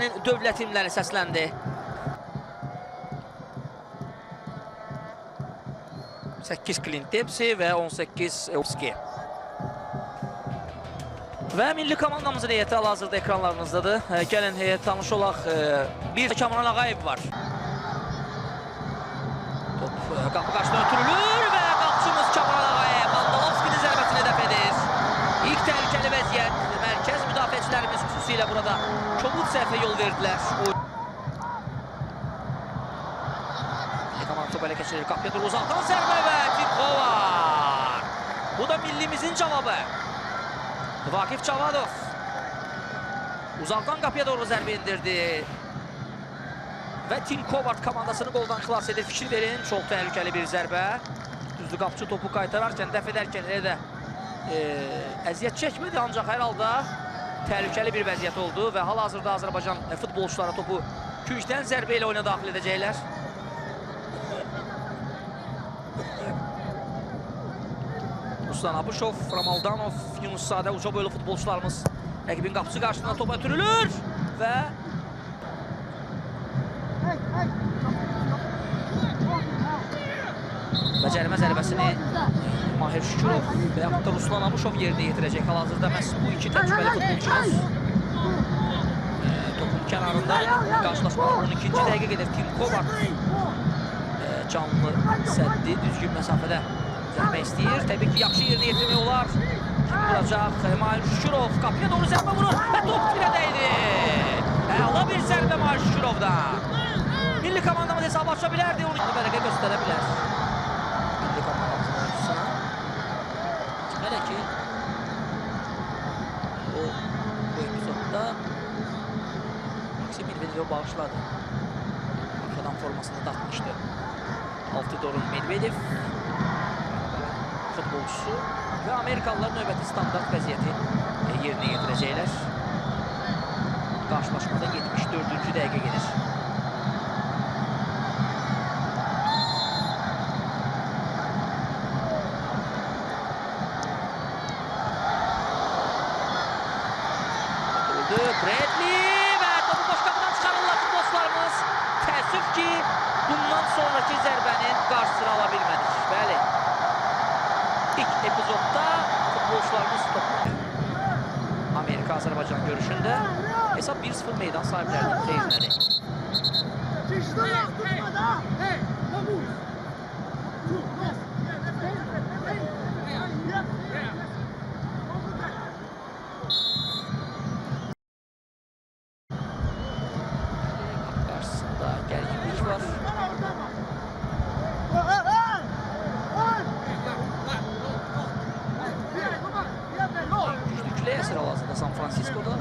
Türkiyənin dövlət himləri səsləndi. 8 Clint Dempsey və 18 Evski. Və milli komandamızın heyəti hal-hazırda ekranlarınızdadır. Gəlin heyət tanış olaq. Bir Kamran Ağayev var. Top qapı qarşısına ötürülür və qapçımız Kamran Ağayev Mandalovskinin zərbəsini dəf edir. İlk təhlükəli vəziyyət. Mərkəz müdafiəçilərimiz xüsusilə burada kobud səhvə yol verdilər. Milli komanda topu ələ keçirir. Qapıya doğru uzaqdan zərbə və Tinko var. Bu da millimizin cavabı. Vakif Cavadov uzaqdan qapıya doğru zərbə indirdi və Tim Kovart komandasını qoldan xilas edir. Fikir verin, çox təhlükəli bir zərbə. Düzdür, qapçı topu qaytararkən, dəf edərkən elə də əziyyət çəkmədi, ancaq hər halda təhlükəli bir vəziyyət oldu və hal-hazırda Azərbaycan futbolçuları topu küncdən zərbə ilə oyuna daxil edəcəklər. Ruslan Abuşov, Ramaldanov, Yunus Sadə, uca boylu futbolçularımız rəqibin qapısı qarşısında topa ötürülür və bəcərmə zərbəsini Mahir Şükürov və yaxud da Ruslan Abuşov yerinə yetirəcək. Hal-hazırda məhz bu iki təcrübəli futbolçumuz topun kənarında qarşılaşmanın 12-ci dəqiqə gedir. Tim Kovart canlı səddi, düzgün məsafədə zərbə istəyir. Təbii ki, yaxşı yerinə yetirmək olar. Kim vuracaq? Mahir Şükürov qapıya doğru zərbə vurur və top filə dəydi. Əla bir zərbə Mahir Şükürovdan. Milli komandamız hesabı aça bilərdi, onu bərəqə göstərə bilər. Milli komandamızın oyunçusuna. Hələ ki, o epizodda Maksim Medvedev'e bağışladı. Arkadan formasını takmıştı. Altidor'un Medvedev futbolcusu və Amerikalılar növbəti standart vəziyyəti yerinə yetirəcəklər. Qarşılaşmada 74-cü dəqiqə gedir. Bradley və topu boş qapıdan çıxarırlar futbolçularımız. Təəssüf ki, bundan sonraki zərbənin qarşısını ala bilmədik. Bəli. İlk epizodda futbolçularımız topu Amerika-Azərbaycan görüşündə hesab 1-0 meydan sahiblərinin xeyrinədir. Qarşısında gərginlik var. Güclü əsər hal-hazırda San Francisco'da.